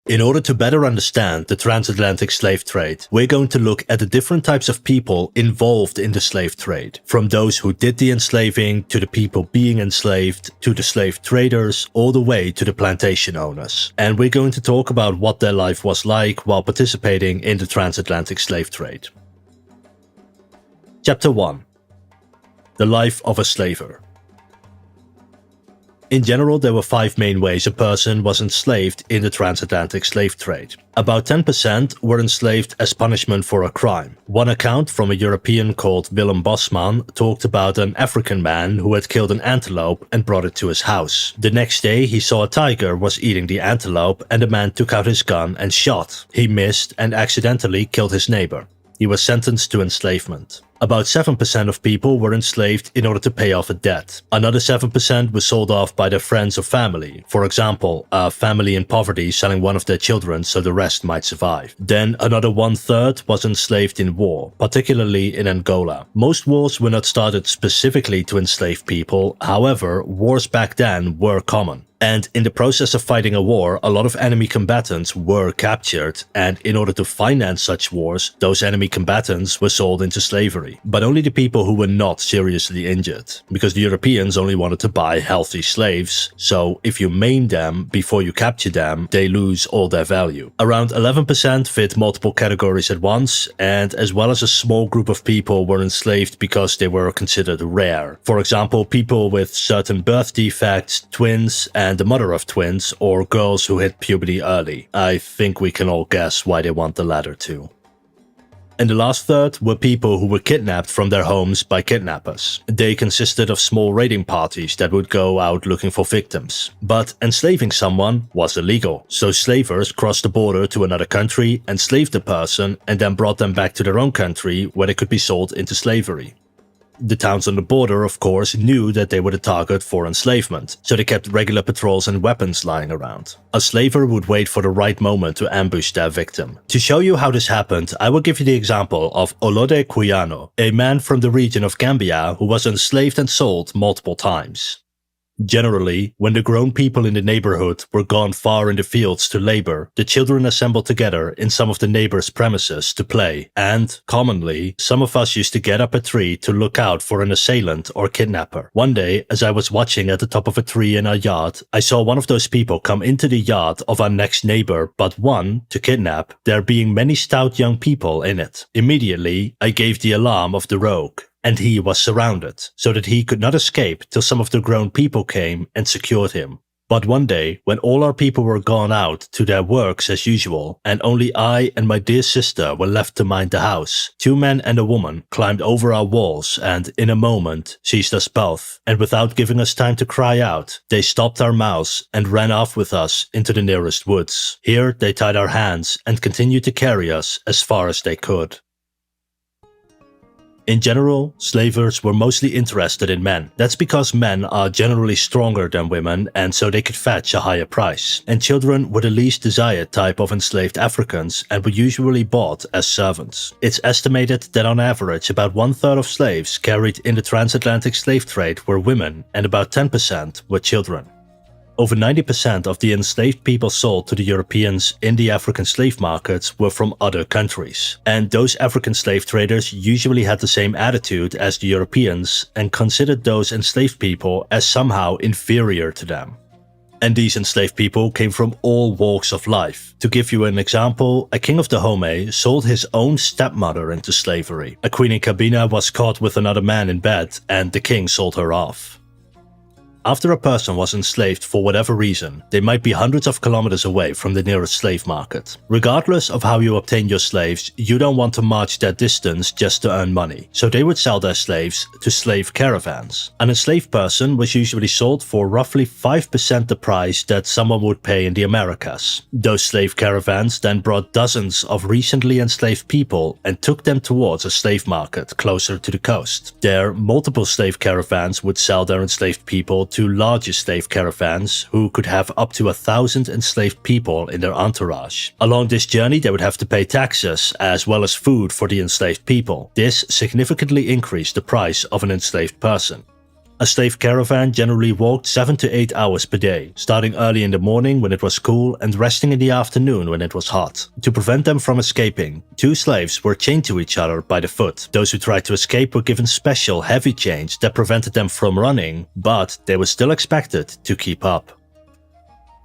In order to better understand the transatlantic slave trade, we're going to look at the different types of people involved in the slave trade, from those who did the enslaving, to the people being enslaved, to the slave traders, all the way to the plantation owners. And we're going to talk about what their life was like while participating in the transatlantic slave trade. Chapter 1. The life of a slaver. In general, there were 5 main ways a person was enslaved in the transatlantic slave trade. About 10% were enslaved as punishment for a crime. One account from a European called Willem Bosman talked about an African man who had killed an antelope and brought it to his house. The next day, he saw a tiger was eating the antelope and the man took out his gun and shot. He missed and accidentally killed his neighbor. He was sentenced to enslavement. About 7% of people were enslaved in order to pay off a debt. Another 7% was sold off by their friends or family. For example, a family in poverty selling one of their children so the rest might survive. Then another 1/3 was enslaved in war, particularly in Angola. Most wars were not started specifically to enslave people, however, wars back then were common. And in the process of fighting a war, a lot of enemy combatants were captured, and in order to finance such wars, those enemy combatants were sold into slavery. But only the people who were not seriously injured, because the Europeans only wanted to buy healthy slaves, so if you maim them before you capture them, they lose all their value. Around 11% fit multiple categories at once, and as well as a small group of people were enslaved because they were considered rare. For example, people with certain birth defects, twins, and the mother of twins, or girls who hit puberty early. I think we can all guess why they want the latter too. And the last third were people who were kidnapped from their homes by kidnappers. They consisted of small raiding parties that would go out looking for victims. But enslaving someone was illegal, so slavers crossed the border to another country, enslaved the person, and then brought them back to their own country where they could be sold into slavery. The towns on the border, of course, knew that they were the target for enslavement, so they kept regular patrols and weapons lying around. A slaver would wait for the right moment to ambush their victim. To show you how this happened, I will give you the example of Olode Kuyano, a man from the region of Gambia who was enslaved and sold multiple times. Generally, when the grown people in the neighborhood were gone far in the fields to labor, the children assembled together in some of the neighbors' premises to play, and, commonly, some of us used to get up a tree to look out for an assailant or kidnapper. One day, as I was watching at the top of a tree in our yard, I saw one of those people come into the yard of our next neighbor, but one, to kidnap, there being many stout young people in it. Immediately, I gave the alarm of the rogue, and he was surrounded, so that he could not escape till some of the grown people came and secured him. But one day, when all our people were gone out to their works as usual, and only I and my dear sister were left to mind the house, 2 men and a woman climbed over our walls and, in a moment, seized us both, and without giving us time to cry out, they stopped our mouths and ran off with us into the nearest woods. Here they tied our hands and continued to carry us as far as they could. In general, slavers were mostly interested in men. That's because men are generally stronger than women and so they could fetch a higher price. And children were the least desired type of enslaved Africans and were usually bought as servants. It's estimated that on average about 1/3 of slaves carried in the transatlantic slave trade were women and about 10% were children. Over 90% of the enslaved people sold to the Europeans in the African slave markets were from other countries. And those African slave traders usually had the same attitude as the Europeans and considered those enslaved people as somehow inferior to them. And these enslaved people came from all walks of life. To give you an example, a king of Dahomey sold his own stepmother into slavery. A queen in Cabina was caught with another man in bed and the king sold her off. After a person was enslaved for whatever reason, they might be hundreds of kilometers away from the nearest slave market. Regardless of how you obtain your slaves, you don't want to march that distance just to earn money, so they would sell their slaves to slave caravans. An enslaved person was usually sold for roughly 5% the price that someone would pay in the Americas. Those slave caravans then brought dozens of recently enslaved people and took them towards a slave market closer to the coast. There, multiple slave caravans would sell their enslaved people to larger slave caravans who could have up to 1,000 enslaved people in their entourage. Along this journey they would have to pay taxes as well as food for the enslaved people. This significantly increased the price of an enslaved person. A slave caravan generally walked 7 to 8 hours per day, starting early in the morning when it was cool and resting in the afternoon when it was hot. To prevent them from escaping, 2 slaves were chained to each other by the foot. Those who tried to escape were given special heavy chains that prevented them from running, but they were still expected to keep up.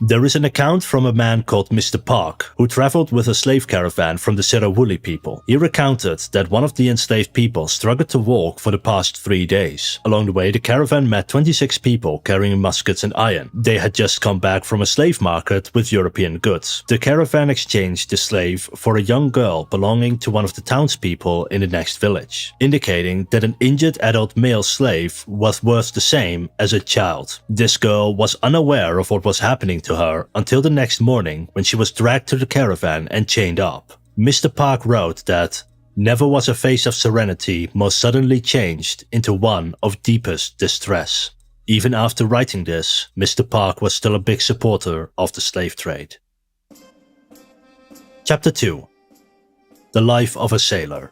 There is an account from a man called Mr. Park, who traveled with a slave caravan from the Sirawuli people. He recounted that one of the enslaved people struggled to walk for the past 3 days. Along the way, the caravan met 26 people carrying muskets and iron. They had just come back from a slave market with European goods. The caravan exchanged the slave for a young girl belonging to one of the townspeople in the next village, indicating that an injured adult male slave was worth the same as a child. This girl was unaware of what was happening to her until the next morning when she was dragged to the caravan and chained up. Mr. Park wrote that, "Never was a face of serenity more suddenly changed into one of deepest distress." Even after writing this, Mr. Park was still a big supporter of the slave trade. Chapter 2. The Life of a Sailor.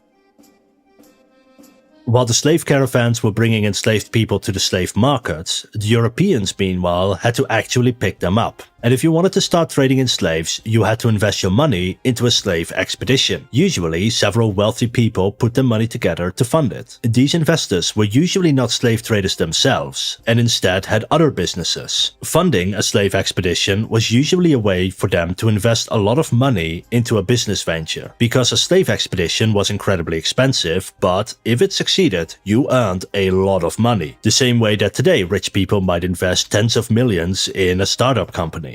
While the slave caravans were bringing enslaved people to the slave markets, the Europeans meanwhile had to actually pick them up. And if you wanted to start trading in slaves, you had to invest your money into a slave expedition. Usually, several wealthy people put their money together to fund it. These investors were usually not slave traders themselves, and instead had other businesses. Funding a slave expedition was usually a way for them to invest a lot of money into a business venture, because a slave expedition was incredibly expensive, but if it succeeded, you earned a lot of money. The same way that today rich people might invest tens of millions in a startup company.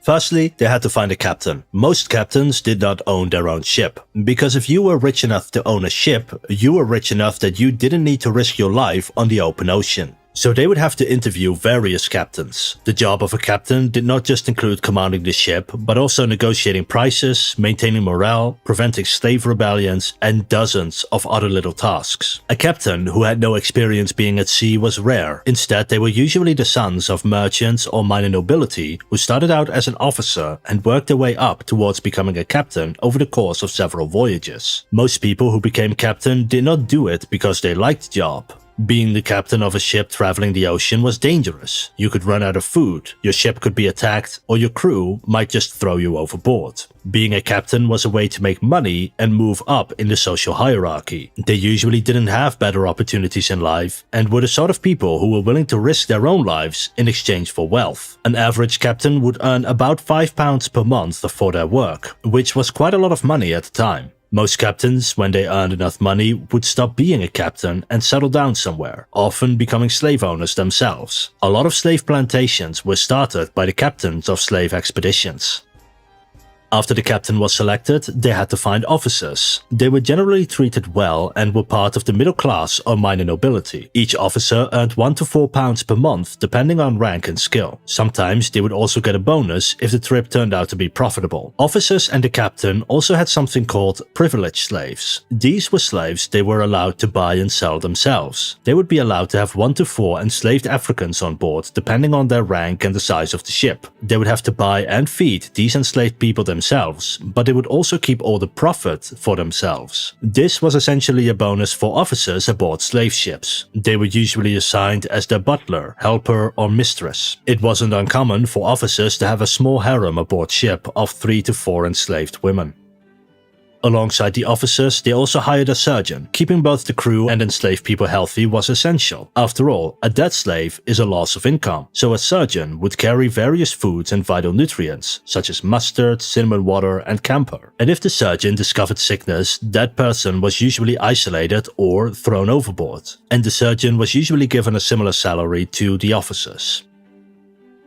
Firstly, they had to find a captain. Most captains did not own their own ship, because if you were rich enough to own a ship, you were rich enough that you didn't need to risk your life on the open ocean. So they would have to interview various captains. The job of a captain did not just include commanding the ship, but also negotiating prices, maintaining morale, preventing slave rebellions, and dozens of other little tasks. A captain who had no experience being at sea was rare. Instead, they were usually the sons of merchants or minor nobility who started out as an officer and worked their way up towards becoming a captain over the course of several voyages. Most people who became captain did not do it because they liked the job. Being the captain of a ship traveling the ocean was dangerous. You could run out of food, your ship could be attacked, or your crew might just throw you overboard. Being a captain was a way to make money and move up in the social hierarchy. They usually didn't have better opportunities in life and were the sort of people who were willing to risk their own lives in exchange for wealth. An average captain would earn about £5 per month for their work, which was quite a lot of money at the time. Most captains, when they earned enough money, would stop being a captain and settle down somewhere, often becoming slave owners themselves. A lot of slave plantations were started by the captains of slave expeditions. After the captain was selected, they had to find officers. They were generally treated well and were part of the middle class or minor nobility. Each officer earned £1 to £4 per month depending on rank and skill. Sometimes they would also get a bonus if the trip turned out to be profitable. Officers and the captain also had something called privileged slaves. These were slaves they were allowed to buy and sell themselves. They would be allowed to have 1 to 4 enslaved Africans on board depending on their rank and the size of the ship. They would have to buy and feed these enslaved people themselves, but they would also keep all the profit for themselves. This was essentially a bonus for officers aboard slave ships. They were usually assigned as their butler, helper, or mistress. It wasn't uncommon for officers to have a small harem aboard ship of 3 to 4 enslaved women. Alongside the officers, they also hired a surgeon. Keeping both the crew and enslaved people healthy was essential. After all, a dead slave is a loss of income, so a surgeon would carry various foods and vital nutrients, such as mustard, cinnamon water, and camphor. And if the surgeon discovered sickness, that person was usually isolated or thrown overboard, and the surgeon was usually given a similar salary to the officers.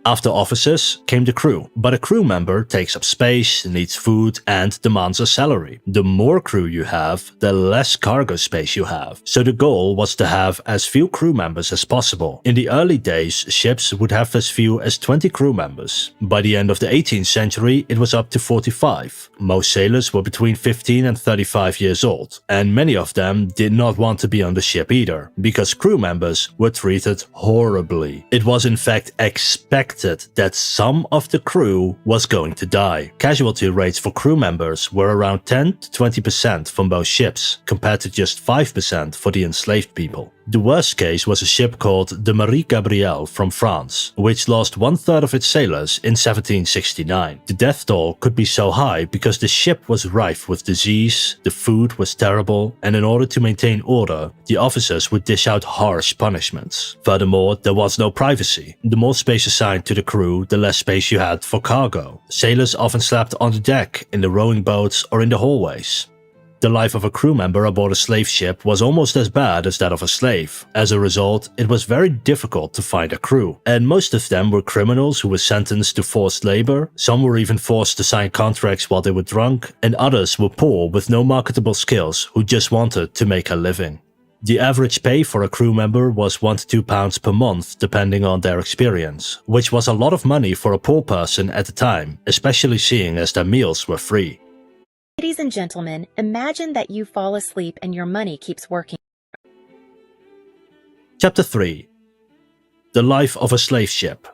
After officers came the crew, but a crew member takes up space, needs food, and demands a salary. The more crew you have, the less cargo space you have. So the goal was to have as few crew members as possible. In the early days, ships would have as few as 20 crew members. By the end of the 18th century, it was up to 45. Most sailors were between 15 and 35 years old, and many of them did not want to be on the ship either, because crew members were treated horribly. It was in fact expected that some of the crew was going to die. Casualty rates for crew members were around 10 to 20% for most ships, compared to just 5% for the enslaved people. The worst case was a ship called the Marie Gabrielle from France, which lost 1/3 of its sailors in 1769. The death toll could be so high because the ship was rife with disease, the food was terrible, and in order to maintain order, the officers would dish out harsh punishments. Furthermore, there was no privacy. The more space assigned to the crew, the less space you had for cargo. Sailors often slept on the deck, in the rowing boats, or in the hallways. The life of a crew member aboard a slave ship was almost as bad as that of a slave. As a result, it was very difficult to find a crew, and most of them were criminals who were sentenced to forced labor, some were even forced to sign contracts while they were drunk, and others were poor with no marketable skills who just wanted to make a living. The average pay for a crew member was £1 to £2 per month depending on their experience, which was a lot of money for a poor person at the time, especially seeing as their meals were free. Ladies and gentlemen, imagine that you fall asleep and your money keeps working. Chapter 3. The life of a slave ship.